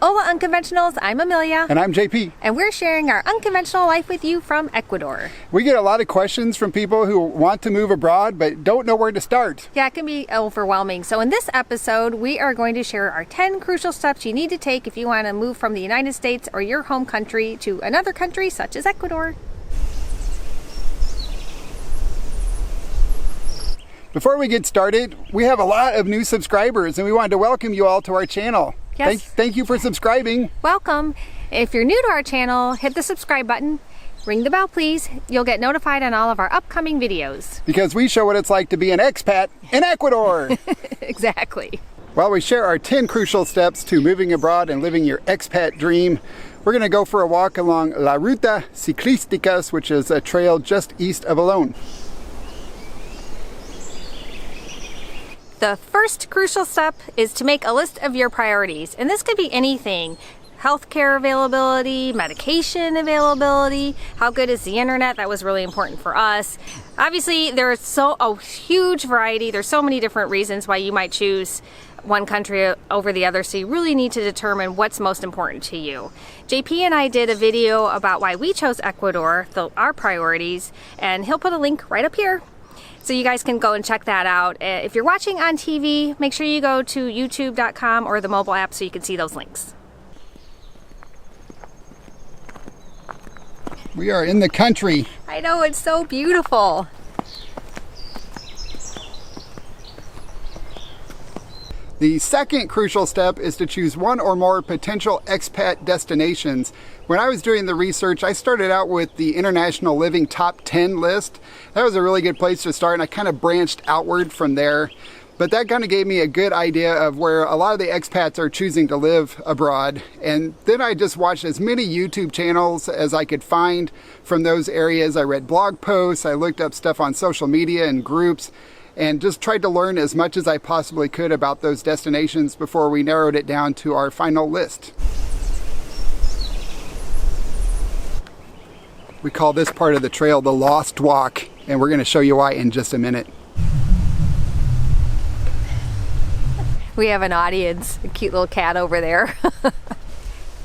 Hola Unconventionals, I'm Amelia. And I'm JP. And we're sharing our unconventional life with you from Ecuador. We get a lot of questions from people who want to move abroad but don't know where to start. Yeah, it can be overwhelming. So in this episode, we are going to share our 10 crucial steps you need to take if you want to move from the United States or your home country to another country such as Ecuador. Before we get started, we have a lot of new subscribers and we wanted to welcome you all to our channel. Yes. Thank you for subscribing. Welcome. If you're new to our channel, hit the subscribe button, ring the bell please. You'll get notified on all of our upcoming videos. Because we show what it's like to be an expat in Ecuador. Exactly. While we share our 10 crucial steps to moving abroad and living your expat dream, we're going to go for a walk along La Ruta Ciclísticas, which is a trail just east of Alone. The first crucial step is to make a list of your priorities, and this could be anything. Healthcare availability, medication availability, how good is the internet? That was really important for us. Obviously, there's a huge variety. There's so many different reasons why you might choose one country over the other, so you really need to determine what's most important to you. JP and I did a video about why we chose Ecuador, our priorities, and he'll put a link right up here. So you guys can go and check that out. If you're watching on TV, make sure you go to youtube.com or the mobile app so you can see those links. We are in the country. I know, it's so beautiful. The second crucial step is to choose one or more potential expat destinations. When I was doing the research, I started out with the International Living Top 10 list. That was a really good place to start, and I kind of branched outward from there. But that kind of gave me a good idea of where a lot of the expats are choosing to live abroad. And then I just watched as many YouTube channels as I could find from those areas. I read blog posts, I looked up stuff on social media and groups, and just tried to learn as much as I possibly could about those destinations before we narrowed it down to our final list. We call this part of the trail the Lost Walk, and we're going to show you why in just a minute. We have an audience, a cute little cat over there.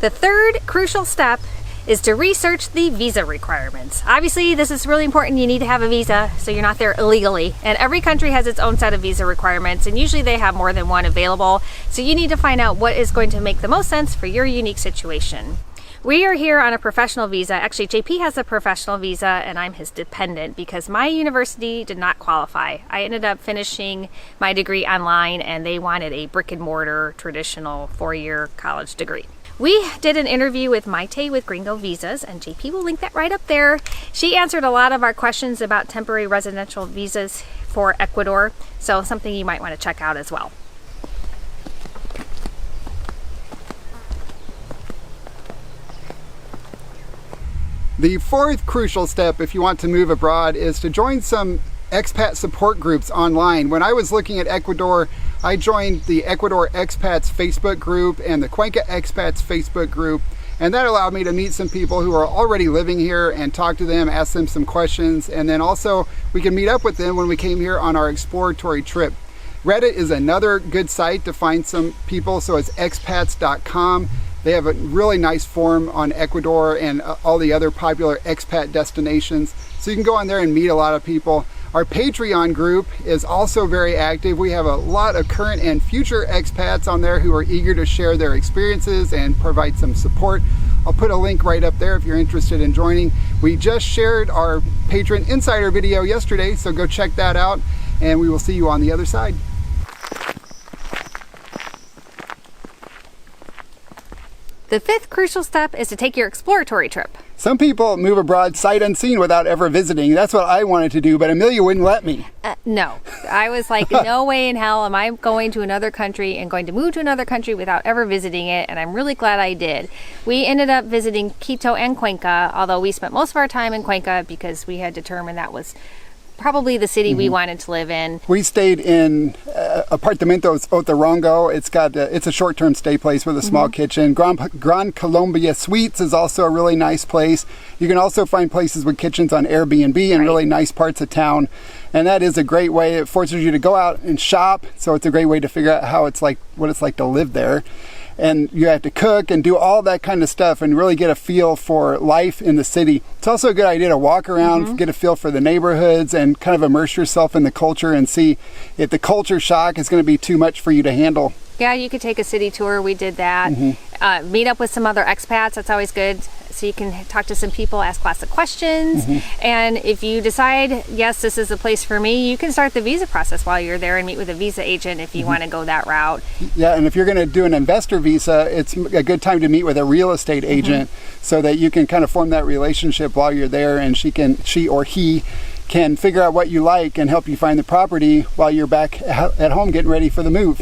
The third crucial step is to research the visa requirements. Obviously, this is really important. You need to have a visa so you're not there illegally. And every country has its own set of visa requirements, and usually they have more than one available. So you need to find out what is going to make the most sense for your unique situation. We are here on a professional visa. Actually, JP has a professional visa and I'm his dependent because my university did not qualify. I ended up finishing my degree online and they wanted a brick and mortar traditional 4-year college degree. We did an interview with Maite with Gringo Visas, and JP will link that right up there. She answered a lot of our questions about temporary residential visas for Ecuador, so something you might want to check out as well. The fourth crucial step if you want to move abroad is to join some expat support groups online. When I was looking at Ecuador, I joined the Ecuador Expats Facebook group and the Cuenca Expats Facebook group, and that allowed me to meet some people who are already living here and talk to them, ask them some questions, and then also we can meet up with them when we came here on our exploratory trip. Reddit is another good site to find some people, so it's expats.com. They have a really nice forum on Ecuador and all the other popular expat destinations, so you can go on there and meet a lot of people. Our Patreon group is also very active. We have a lot of current and future expats on there who are eager to share their experiences and provide some support. I'll put a link right up there if you're interested in joining. We just shared our Patron Insider video yesterday, so go check that out, and we will see you on the other side. The fifth crucial step is to take your exploratory trip. Some people move abroad sight unseen without ever visiting. That's what I wanted to do, but Amelia wouldn't let me. No. I was like, no way in hell am I going to another country and going to move to another country without ever visiting it, and I'm really glad I did. We ended up visiting Quito and Cuenca, although we spent most of our time in Cuenca because we had determined that was probably the city we wanted to live in. We stayed in Apartamentos Otarongo. It's a short-term stay place with a small kitchen. Gran Colombia Suites is also a really nice place. You can also find places with kitchens on Airbnb in really nice parts of town. And that is a great way. It forces you to go out and shop, so it's a great way to figure out what it's like to live there. and you have to cook and do all that kind of stuff and really get a feel for life in the city. It's also a good idea to walk around, get a feel for the neighborhoods, and kind of immerse yourself in the culture and see if the culture shock is going to be too much for you to handle. Yeah, you could take a city tour. We did that. Meet up with some other expats. That's always good. So you can talk to some people, ask lots of questions. And if you decide, yes, this is the place for me, you can start the visa process while you're there and meet with a visa agent if you want to go that route. Yeah, and if you're going to do an investor visa, it's a good time to meet with a real estate agent so that you can kind of form that relationship while you're there, and she or he can figure out what you like and help you find the property while you're back at home getting ready for the move.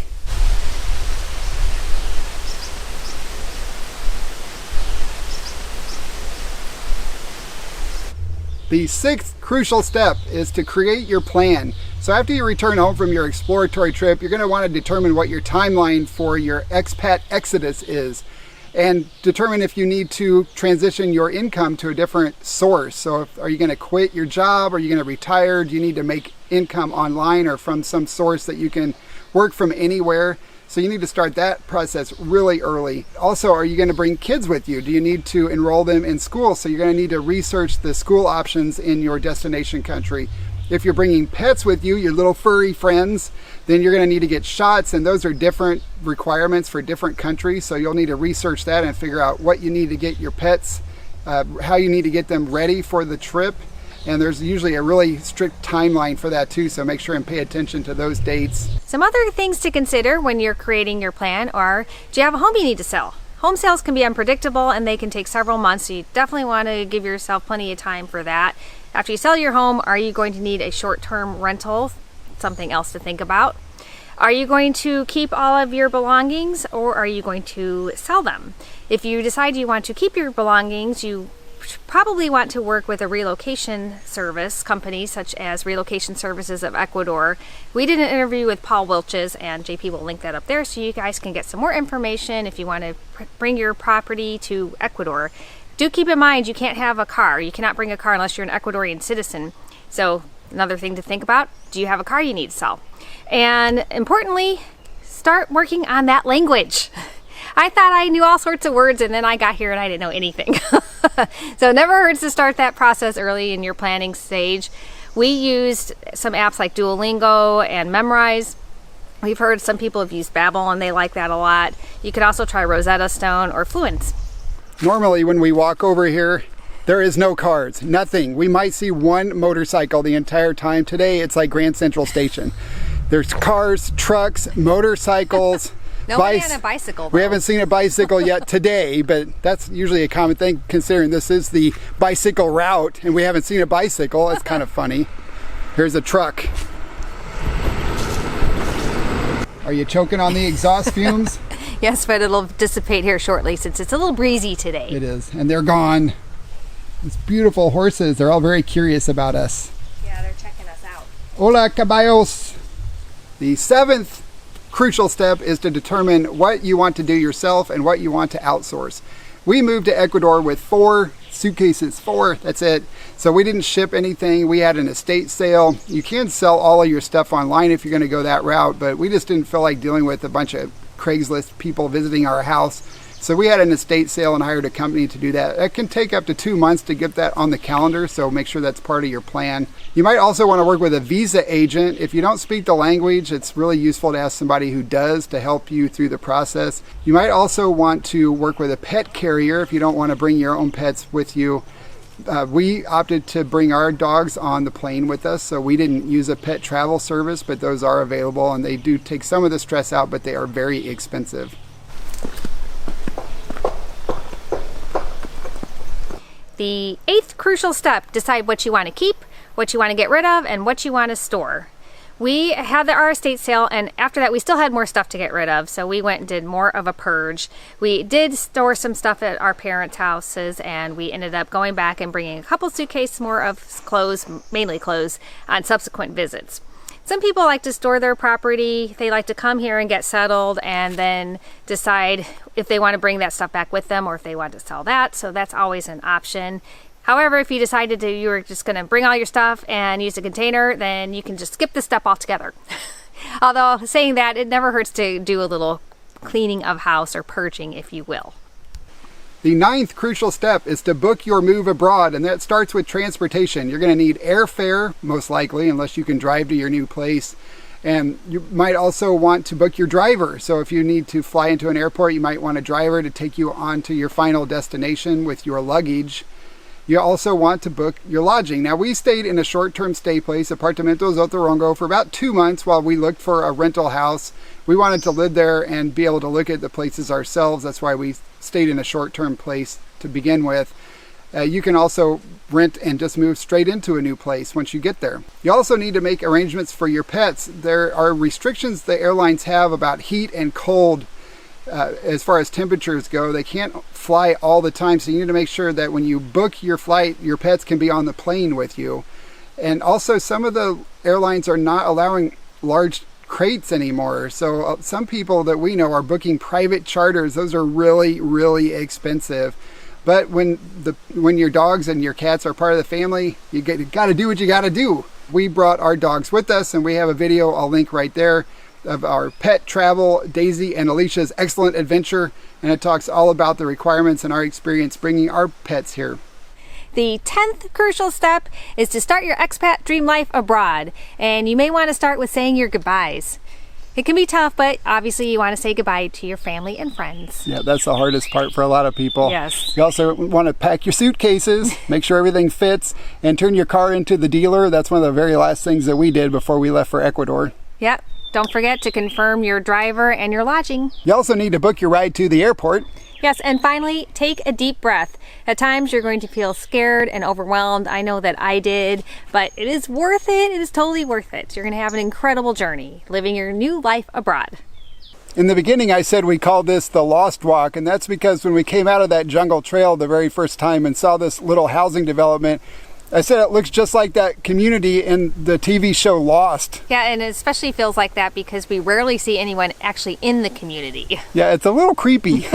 The sixth crucial step is to create your plan. So after you return home from your exploratory trip, you're going to want to determine what your timeline for your expat exodus is, and determine if you need to transition your income to a different source. So are you going to quit your job? Are you going to retire? Do you need to make income online or from some source that you can work from anywhere? So you need to start that process really early. Also, are you going to bring kids with you? Do you need to enroll them in school? So you're going to need to research the school options in your destination country. If you're bringing pets with you, your little furry friends, then you're going to need to get shots, and those are different requirements for different countries. So you'll need to research that and figure out what you need to get your pets, how you need to get them ready for the trip. And there's usually a really strict timeline for that too, so make sure and pay attention to those dates. Some other things to consider when you're creating your plan are, do you have a home you need to sell? Home sales can be unpredictable and they can take several months, so you definitely want to give yourself plenty of time for that. After you sell your home, are you going to need a short-term rental? Something else to think about. Are you going to keep all of your belongings, or are you going to sell them? If you decide you want to keep your belongings, you probably want to work with a relocation service company such as Relocation Services of Ecuador. We did an interview with Paul Wilches, and JP will link that up there so you guys can get some more information if you want to bring your property to Ecuador. Do keep in mind you can't have a car. You cannot bring a car unless you're an Ecuadorian citizen. So another thing to think about, do you have a car you need to sell? And importantly, start working on that language. I thought I knew all sorts of words, and then I got here and I didn't know anything. So it never hurts to start that process early in your planning stage. We used some apps like Duolingo and Memrise. We've heard some people have used Babbel and they like that a lot. You could also try Rosetta Stone or Fluence. Normally when we walk over here, there is no cars, nothing. We might see one motorcycle the entire time. Today it's like Grand Central Station. There's cars, trucks, motorcycles. Nobody on a bicycle, though. We haven't seen a bicycle yet today, but that's usually a common thing considering this is the bicycle route and we haven't seen a bicycle. It's kind of funny. Here's a truck. Are you choking on the exhaust fumes? Yes, but it'll dissipate here shortly since it's a little breezy today. It is, and they're gone. These beautiful horses, they're all very curious about us. Yeah, they're checking us out. Hola, caballos. The seventh crucial step is to determine what you want to do yourself and what you want to outsource. We moved to Ecuador with 4 suitcases, 4, that's it. So we didn't ship anything. We had an estate sale. You can sell all of your stuff online if you're going to go that route, but we just didn't feel like dealing with a bunch of Craigslist people visiting our house. So we had an estate sale and hired a company to do that. It can take up to 2 months to get that on the calendar, so make sure that's part of your plan. You might also want to work with a visa agent. If you don't speak the language, it's really useful to ask somebody who does to help you through the process. You might also want to work with a pet carrier if you don't want to bring your own pets with you. We opted to bring our dogs on the plane with us, so we didn't use a pet travel service, but those are available and they do take some of the stress out, but they are very expensive. The 8th crucial step, decide what you want to keep, what you want to get rid of, and what you want to store. We had our estate sale, and after that we still had more stuff to get rid of, so we went and did more of a purge. We did store some stuff at our parents' houses, and we ended up going back and bringing a couple suitcases more of clothes, mainly clothes, on subsequent visits. Some people like to store their property. They like to come here and get settled and then decide if they want to bring that stuff back with them or if they want to sell that. So that's always an option. However, if you decided you were just going to bring all your stuff and use a container, then you can just skip this step altogether. Although saying that, it never hurts to do a little cleaning of house or purging, if you will. The 9th crucial step is to book your move abroad, and that starts with transportation. You're going to need airfare, most likely, unless you can drive to your new place. And you might also want to book your driver. So if you need to fly into an airport, you might want a driver to take you on to your final destination with your luggage. You also want to book your lodging. Now, we stayed in a short-term stay place, Apartamentos Otorongo, for about 2 months while we looked for a rental house. We wanted to live there and be able to look at the places ourselves. That's why we stayed in a short-term place to begin with. You can also rent and just move straight into a new place once you get there. You also need to make arrangements for your pets. There are restrictions the airlines have about heat and cold as far as temperatures go. They can't fly all the time, so you need to make sure that when you book your flight, your pets can be on the plane with you. And also, some of the airlines are not allowing large crates anymore. So some people that we know are booking private charters. Those are really, really expensive. But when your dogs and your cats are part of the family, you got to do what you got to do. We brought our dogs with us, and we have a video I'll link right there of our pet travel, Daisy and Alicia's excellent adventure, and it talks all about the requirements and our experience bringing our pets here. The 10th crucial step is to start your expat dream life abroad, and you may want to start with saying your goodbyes. It can be tough, but obviously you want to say goodbye to your family and friends. Yeah, that's the hardest part for a lot of people. Yes. You also want to pack your suitcases, make sure everything fits, and turn your car into the dealer. That's one of the very last things that we did before we left for Ecuador. Yep. Don't forget to confirm your driver and your lodging. You also need to book your ride to the airport. Yes, and finally, take a deep breath. At times you're going to feel scared and overwhelmed. I know that I did, but it is worth it. It is totally worth it. You're going to have an incredible journey living your new life abroad. In the beginning, I said we called this the Lost Walk, and that's because when we came out of that jungle trail the very first time and saw this little housing development, I said it looks just like that community in the TV show Lost. Yeah, and it especially feels like that because we rarely see anyone actually in the community. Yeah, it's a little creepy.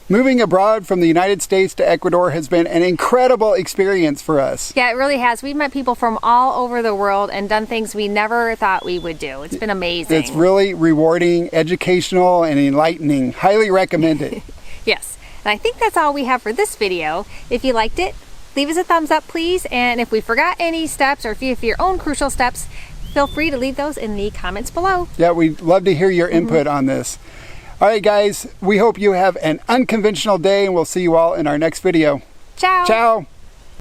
Moving abroad from the United States to Ecuador has been an incredible experience for us. Yeah, it really has. We've met people from all over the world and done things we never thought we would do. It's been amazing. It's really rewarding, educational, and enlightening. Highly recommend it. Yes, and I think that's all we have for this video. If you liked it, leave us a thumbs up, please. And if we forgot any steps or if you have your own crucial steps, feel free to leave those in the comments below. Yeah, we'd love to hear your input on this. All right, guys, we hope you have an unconventional day, and we'll see you all in our next video. Ciao. Ciao.